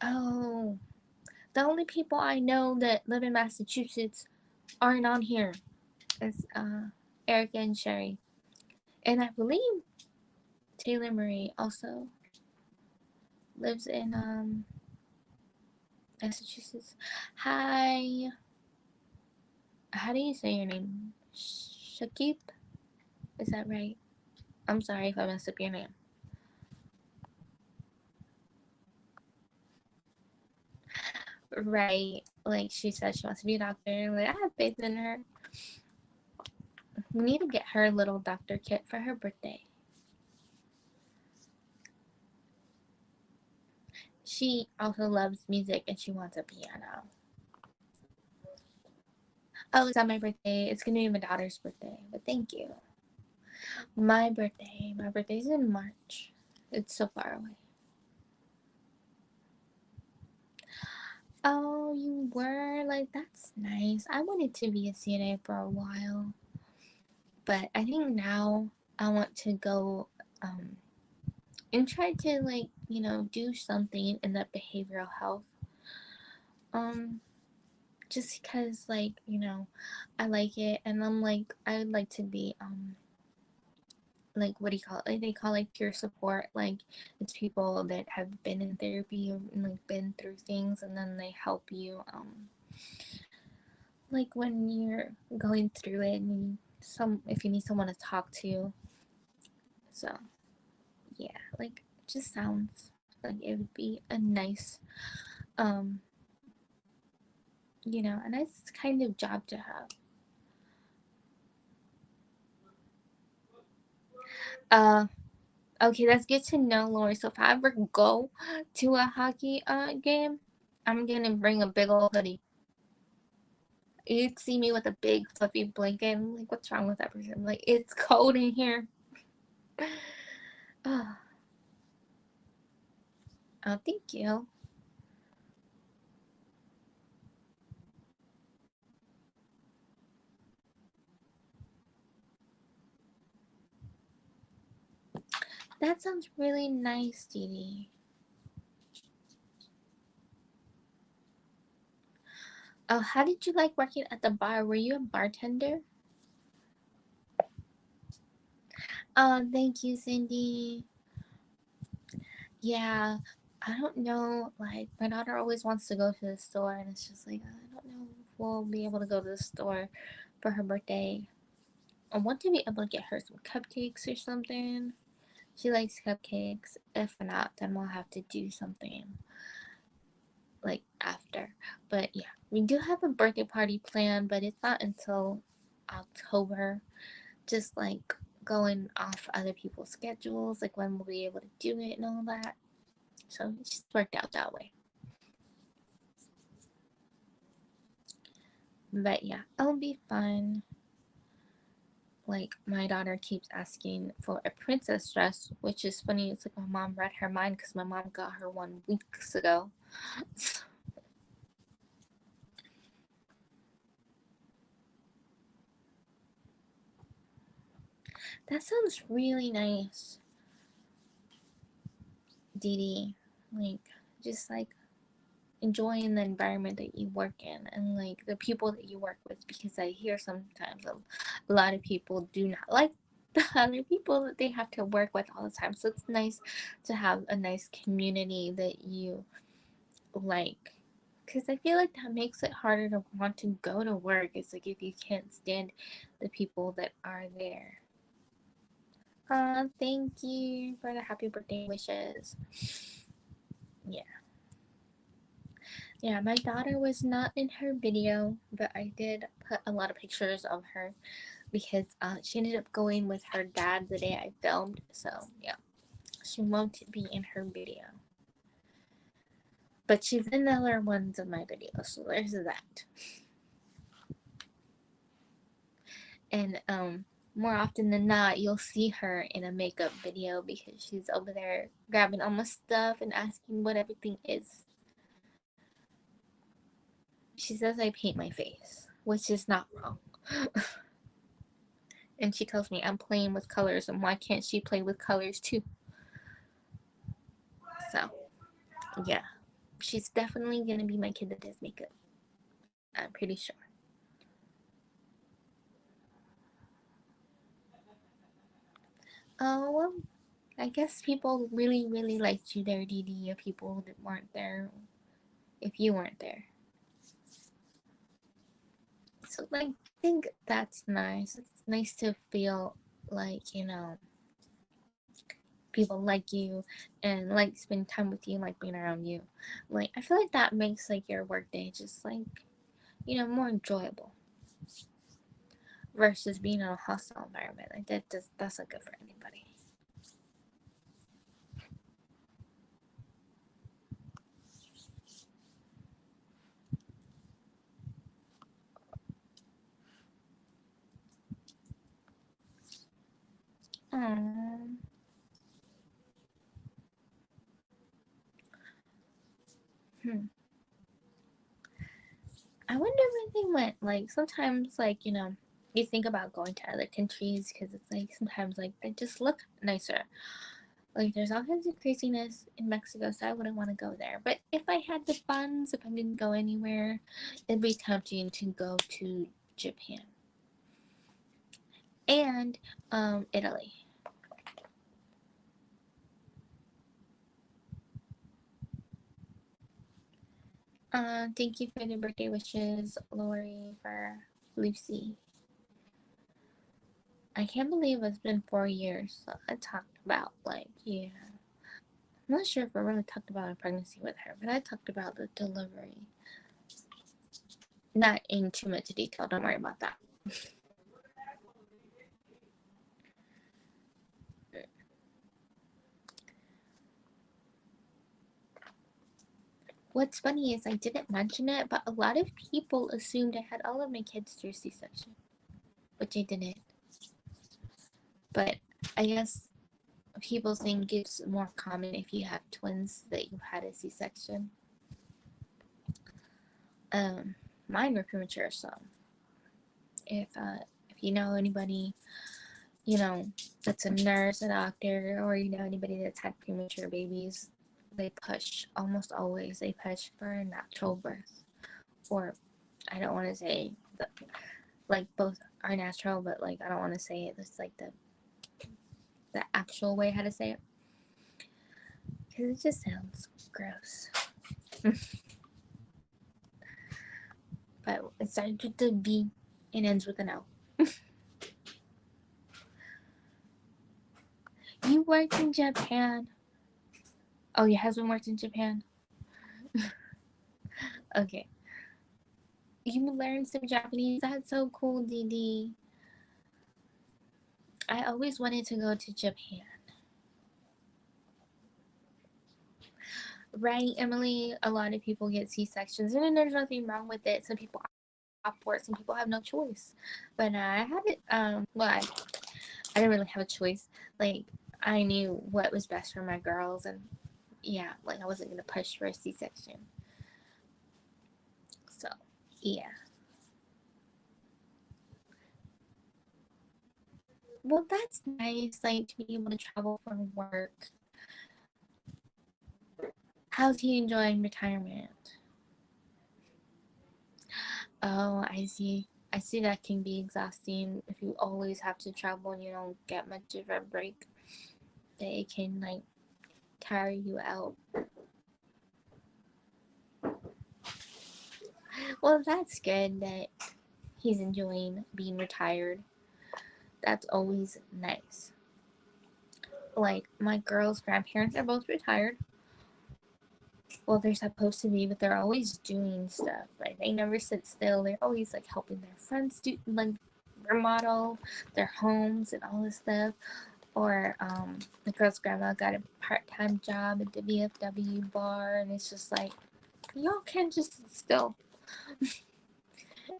Oh, the only people I know that live in Massachusetts aren't on here. It's Erica and Sherry. And I believe Taylor Marie also lives in Massachusetts. Hi. How do you say your name? Shakib? Is that right? I'm sorry if I messed up your name. Right. Like she said she wants to be a doctor. Like I have faith in her. We need to get her a little doctor kit for her birthday. She also loves music and she wants a piano. Oh, it's not my birthday. It's gonna be my daughter's birthday. But thank you. My birthday. My birthday's in March. It's so far away. Oh, you were? Like, that's nice. I wanted to be a CNA for a while. But I think now I want to go and try to, like, do something in the behavioral health. Um, just because, like, I like it. And I'm like, I would like to be, like what do you call it? Like they call like peer support. Like it's people that have been in therapy and like been through things, and then they help you. Like when you're going through it, and if you need someone to talk to. So yeah, like it just sounds like it would be a nice, um, a nice kind of job to have. Uh, okay, that's good to know, Lori. So if I ever go to a hockey game, I'm gonna bring a big old hoodie. You'd see me with a big fluffy blanket. I'm like, what's wrong with that person? I'm like, it's cold in here. Oh, oh, thank you. That sounds really nice, Dee Dee. Oh, how did you like working at the bar? Were you a bartender? Thank you, Cindy. Yeah, I don't know. Like, my daughter always wants to go to the store, and it's just like, I don't know if we'll be able to go to the store for her birthday. I want to be able to get her some cupcakes or something. She likes cupcakes. If not, then we'll have to do something like after. But yeah, we do have a birthday party planned, but it's not until October. Just like going off other people's schedules, like when we'll be able to do it and all that. So it just worked out that way. But yeah, it'll be fun. Like, my daughter keeps asking for a princess dress, which is funny. It's like my mom read her mind because my mom got her one weeks ago. That sounds really nice, Dee Dee. Like, just like enjoying the environment that you work in and like the people that you work with, because I hear sometimes a lot of people do not like the other people that they have to work with all the time. So it's nice to have a nice community that you like, because I feel like that makes it harder to want to go to work. It's like if you can't stand the people that are there. Thank you for the happy birthday wishes. Yeah. Yeah, my daughter was not in her video, but I did put a lot of pictures of her because she ended up going with her dad the day I filmed. So, yeah, she won't be in her video. But she's in other ones of my videos, so there's that. And more often than not, you'll see her in a makeup video because she's over there grabbing all my stuff and asking what everything is. She says I paint my face, which is not wrong. And she tells me I'm playing with colors, and why can't she play with colors too? So, yeah, she's definitely gonna be my kid that does makeup. I'm pretty sure. Oh, well, I guess people really, really liked you there, Dee Dee, if people that weren't there, if you weren't there. So, like, I think that's nice. It's nice to feel like, people like you and like spend time with you, like being around you. Like, I feel like that makes like your workday just like, more enjoyable versus being in a hostile environment. Like that's not good for anybody. Um, hmm. I wonder where they went. Like sometimes, like you think about going to other countries because it's like sometimes like they just look nicer. Like there's all kinds of craziness in Mexico, so I wouldn't want to go there. But if I had the funds, if I didn't go anywhere, it'd be tempting to go to Japan and Italy. Thank you for the birthday wishes, Lori, for Lucy. I can't believe it's been 4 years. So I talked about yeah. I'm not sure if I really talked about a pregnancy with her, but I talked about the delivery. Not in too much detail. Don't worry about that. What's funny is I didn't mention it, but a lot of people assumed I had all of my kids through C-section, which I didn't. But I guess people think it's more common if you have twins that you've had a C-section. Um, Mine were premature, so if you know anybody, that's a nurse, a doctor, or anybody that's had premature babies, they push almost always. They push for natural birth, or I don't want to say like both are natural, but like I don't want to say it. It's like the actual way how to say it, because it just sounds gross. But it starts with the V and ends with an L. You worked in Japan. Oh, your husband worked in Japan? Okay. You learned some Japanese. That's so cool, Didi. I always wanted to go to Japan. Right, Emily? A lot of people get C-sections, and there's nothing wrong with it. Some people opt for it. Some people have no choice. But I had it. Well, I didn't really have a choice. Like, I knew what was best for my girls, and yeah, like I wasn't gonna push for a C-section. So, yeah. Well, that's nice. Like to be able to travel for work. How's he enjoying retirement? Oh, I see. I see that can be exhausting if you always have to travel and you don't get much of a break. That it can like tire you out. Well, that's good that he's enjoying being retired. That's always nice. Like my girls' grandparents are both retired. Well, they're supposed to be, but they're always doing stuff. Like they never sit still. They're always like helping their friends do like remodel their homes and all this stuff. Or the girl's grandma got a part-time job at the VFW bar, and it's just like y'all can't just sit still.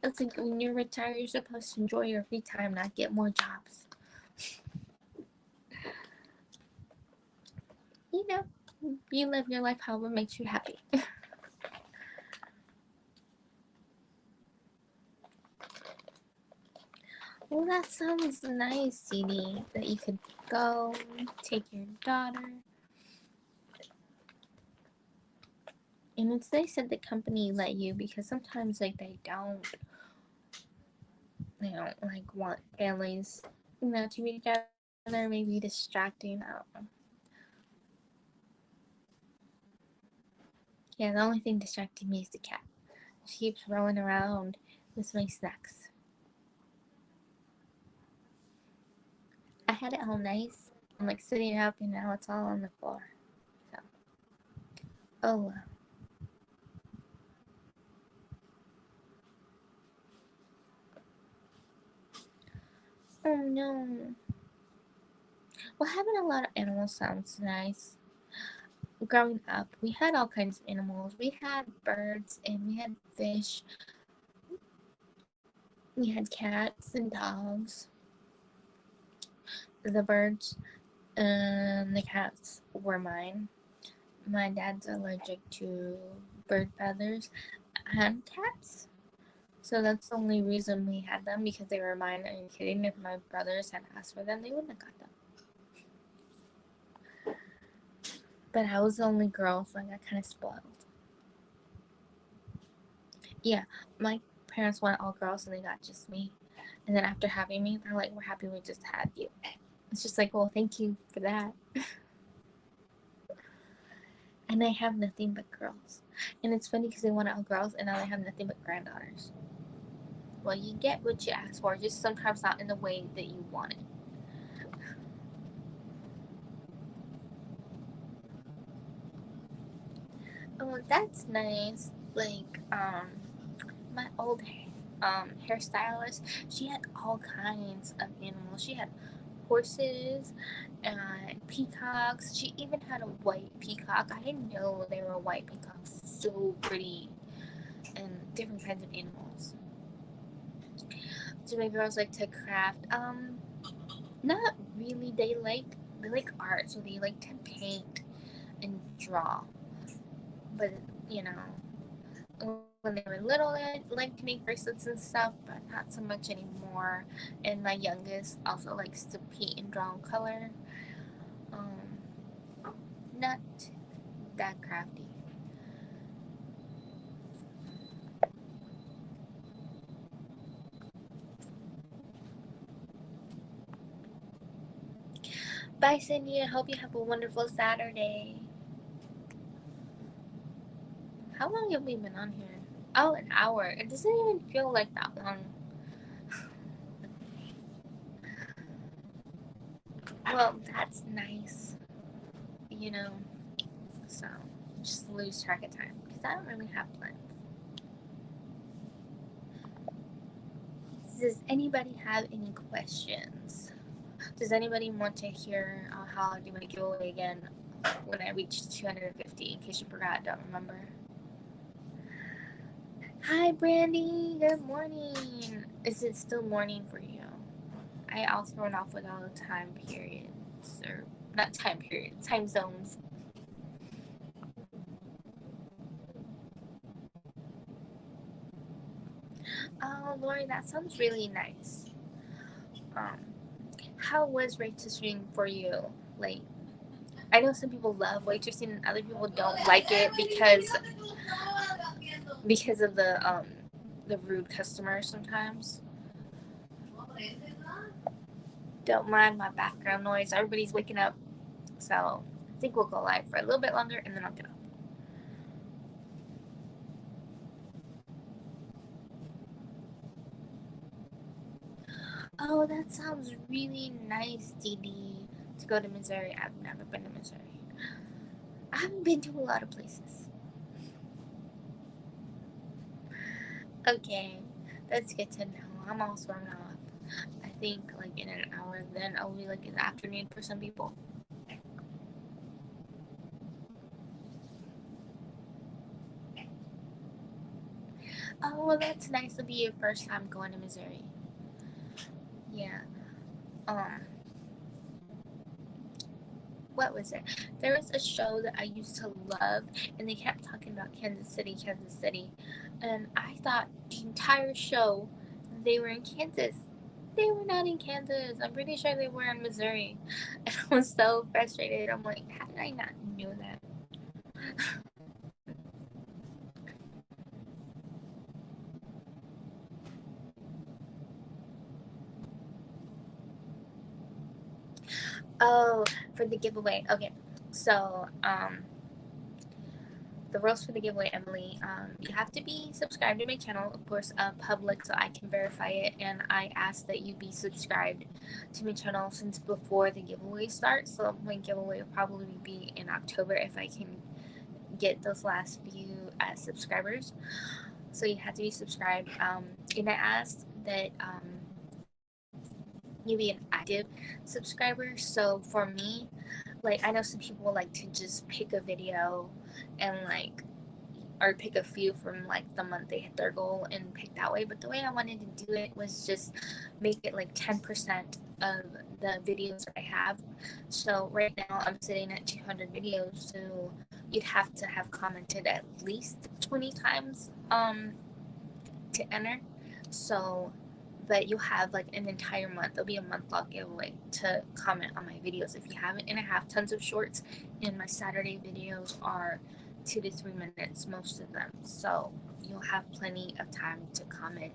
It's like when you're retired, you're supposed to enjoy your free time, not get more jobs. You know, you live your life however makes you happy. Well, that sounds nice, CD, that you could go take your daughter. And it's nice that the company let you, because sometimes like they don't like want families, to be together, maybe distracting. I don't know. Yeah, the only thing distracting me is the cat. She keeps rolling around with my snacks. I had it all nice. I'm like sitting up, and now it's all on the floor. So, oh well. Oh no. Well, having a lot of animals sounds nice. Growing up, we had all kinds of animals. We had birds and we had fish. We had cats and dogs. The birds and the cats were mine. My dad's allergic to bird feathers and cats. So that's the only reason we had them, because they were mine. Are you kidding? If my brothers had asked for them, they wouldn't have got them. But I was the only girl, so I got kind of spoiled. Yeah, my parents wanted all girls, and they got just me. And then after having me, they're like, "We're happy we just had you." It's just like, well, thank you for that. And I have nothing but girls. And it's funny because they wanted all girls, and now they have nothing but granddaughters. Well, you get what you ask for, just sometimes not in the way that you want it. Oh, that's nice. Like, my old hairstylist, she had all kinds of animals. She had horses and peacocks. She even had a white peacock. I didn't know they were white peacocks. So pretty. And different kinds of animals. Do my girls like to craft? Not really. They like art, so they like to paint and draw. But you know, when they were little, they liked to make bracelets and stuff, but not so much anymore. And my youngest also likes to paint and draw in color. Not that crafty. Bye, Cindy. I hope you have a wonderful Saturday. How long have we been on here? Oh, an hour. It doesn't even feel like that long. Well, that's nice. You know, so just lose track of time because I don't really have plans. Does anybody have any questions? Does anybody want to hear how I do my giveaway again when I reach 250? In case you forgot, don't remember. Hi, Brandy. Good morning. Is it still morning for you? I also run off with all the time periods, or not time periods, time zones. Oh, Lori, that sounds really nice. Um, how was waitressing for you? Like, I know some people love waitressing and other people don't like it because of the rude customers sometimes. Don't mind my background noise. Everybody's waking up, so I think we'll go live for a little bit longer and then I'll get off. Oh, that sounds really nice, Dee Dee. To go to Missouri. I've never been to Missouri. I haven't been to a lot of places. Okay, that's good to know. I'm all sworn off. I think like in an hour, then I'll be like in the afternoon for some people. Oh, well, that's nice to be your first time going to Missouri. Yeah. Um, what was it? There was a show that I used to love, and they kept talking about Kansas City, Kansas City, and I thought the entire show they were in Kansas. They were not in Kansas. I'm pretty sure they were in Missouri. And I was so frustrated. I'm like, how did I not know that? Oh, for the giveaway. Okay. So, the rules for the giveaway, Emily. You have to be subscribed to my channel, of course, public, so I can verify it. And I ask that you be subscribed to my channel since before the giveaway starts. So my giveaway will probably be in October if I can get those last few subscribers. So you have to be subscribed. And I asked that you be an active subscriber. So for me, like I know some people like to just pick a video and like or pick a few from like the month they hit their goal and pick that way. But the way I wanted to do it was just make it like 10% of the videos I have. So right now I'm sitting at 200 videos, so you'd have to have commented at least 20 times to enter. So but you'll have like an entire month. There'll be a month long giveaway to comment on my videos if you haven't. And I have tons of shorts, and my Saturday videos are 2 to 3 minutes, most of them. So you'll have plenty of time to comment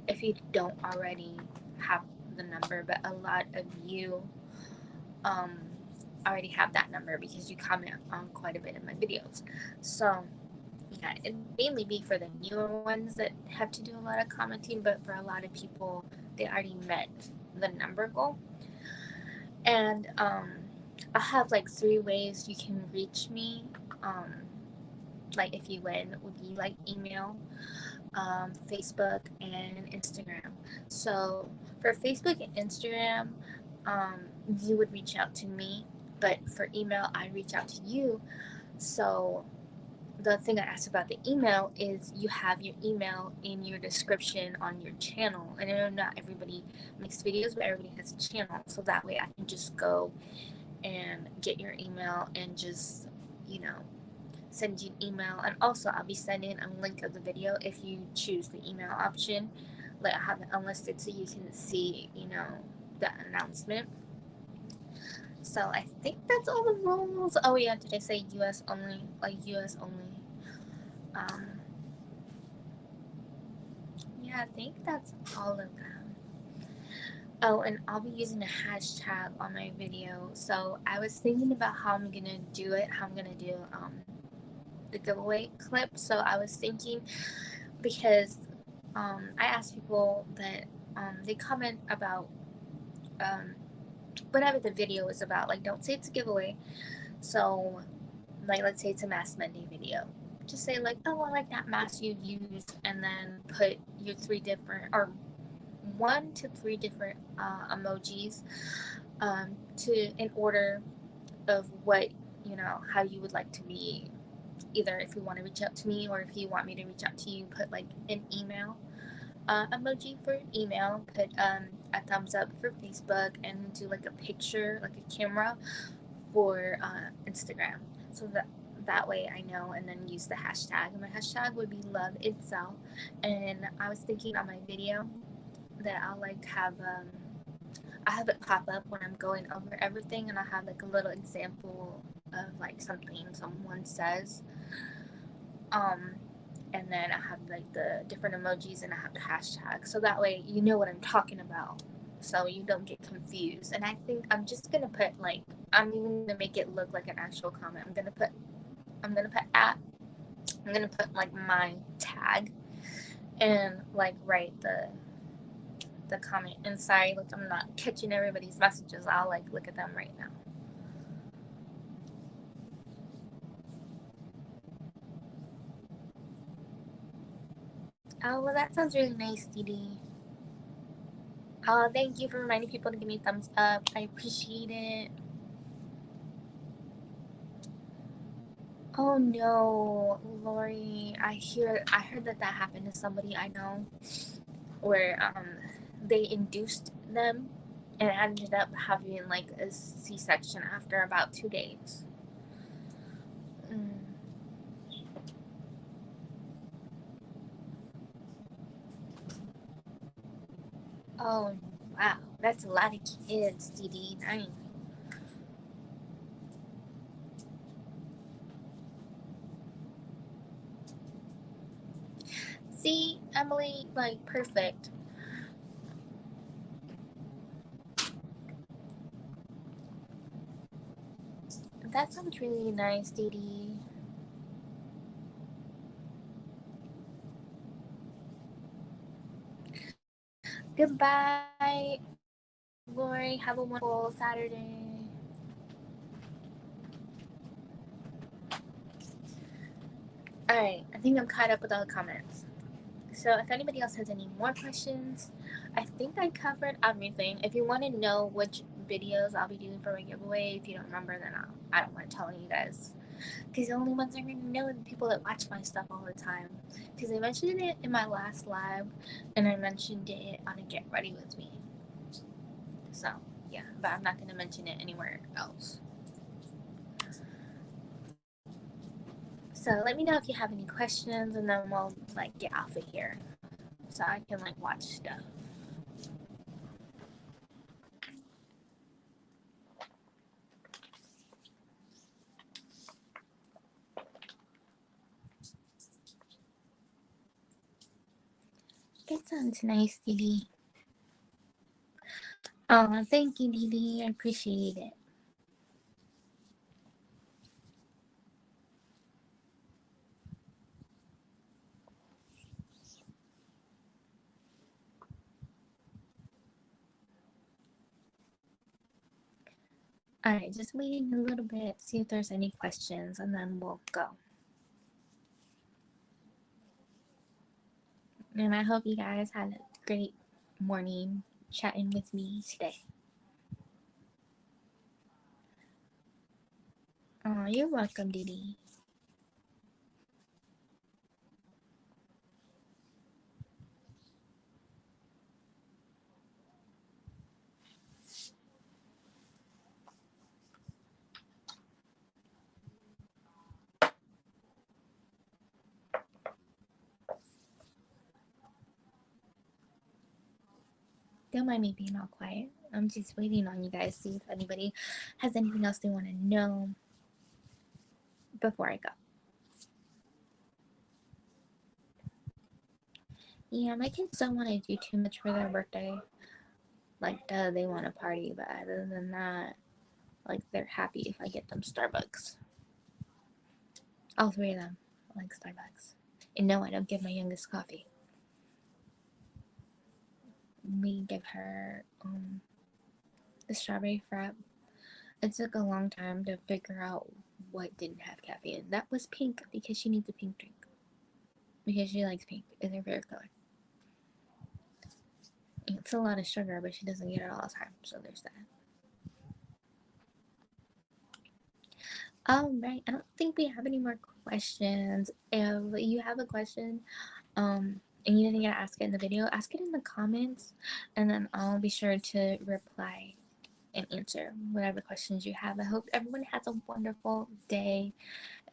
if you don't already have the number. But a lot of you um, already have that number because you comment on quite a bit of my videos. So yeah, it'd mainly be for the newer ones that have to do a lot of commenting, but for a lot of people, they already met the number goal. And I have like 3 ways you can reach me. Like if you win, would be like email, Facebook, and Instagram. So for Facebook and Instagram, you would reach out to me, but for email, I reach out to you. So the thing I asked about the email is you have your email in your description on your channel. And I know not everybody makes videos, but everybody has a channel. So that way I can just go and get your email and just, you know, send you an email. And also I'll be sending a link of the video if you choose the email option. Like I have it unlisted so you can see, you know, the announcement. So I think that's all the rules. Oh yeah, did I say US only? Like US only. Um, yeah, I think that's all of them. Oh, and I'll be using a hashtag on my video. So I was thinking about how I'm gonna do it, how I'm gonna do the giveaway clip. So I was thinking, because I asked people that they comment about um, whatever the video is about. Like, don't say it's a giveaway. So, like, let's say it's a Mask Monday video. Just say like, oh, I like that mask you used, and then put your 3 different or 1 to 3 different emojis to in order of what how you would like to be. Either if you want to reach out to me or if you want me to reach out to you, put like an email emoji for email, put a thumbs up for Facebook, and do like a picture, like a camera for Instagram. So that way I know, and then use the hashtag. And my hashtag would be love itself. And I was thinking on my video that I'll like have I have it pop up when I'm going over everything, and I have like a little example of like something someone says. Um, and then I have like the different emojis, and I have the hashtag, so that way you know what I'm talking about, so you don't get confused. And I think I'm just gonna put like, I'm even gonna make it look like an actual comment. I'm gonna put at I'm gonna put like my tag, and like write the comment inside. Like, I'm not catching everybody's messages. I'll like look at them right now. Oh, well, that sounds really nice, Dee Dee. Oh, thank you for reminding people to give me a thumbs up. I appreciate it. Oh no, Lori, I heard that that happened to somebody I know, where they induced them and ended up having like a C-section after about 2 days. Mm. Oh wow, that's a lot of kids, Dee Dee. Nice. See, Emily, like perfect. That sounds really nice, Dee Dee. Goodbye, Lori. Have a wonderful Saturday. Alright, I think I'm caught up with all the comments. So if anybody else has any more questions, I think I covered everything. If you want to know which videos I'll be doing for my giveaway, if you don't remember, then I don't mind telling you guys. Because the only ones I'm going to know are the people that watch my stuff all the time. Because I mentioned it in my last live, and I mentioned it on a Get Ready With Me. So, yeah, but I'm not going to mention it anywhere else. So let me know if you have any questions, and then we'll like get off of here so I can like watch stuff. That sounds nice, Dee Dee. Oh, thank you, Dee Dee. I appreciate it. All right, just waiting a little bit, see if there's any questions, and then we'll go. And I hope you guys had a great morning chatting with me today. Oh, you're welcome, Dee Dee. Don't mind me being all quiet. I'm just waiting on you guys to see if anybody has anything else they want to know before I go. Yeah, my kids don't want to do too much for their birthday. Like, duh, they want to party, but other than that, like, they're happy if I get them Starbucks. All three of them like Starbucks. And no, I don't give my youngest coffee. We give her the strawberry frap. It took a long time to figure out what didn't have caffeine. That was pink because she needs a pink drink. Because she likes pink. It's her favorite color. It's a lot of sugar, but she doesn't get it all the time. So there's that. All right. I don't think we have any more questions. If you have a question, and you didn't get to ask it in the video, ask it in the comments, and then I'll be sure to reply and answer whatever questions you have. I hope everyone has a wonderful day.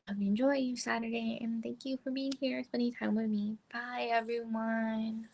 Enjoy your Saturday, and thank you for being here, spending time with me. Bye, everyone.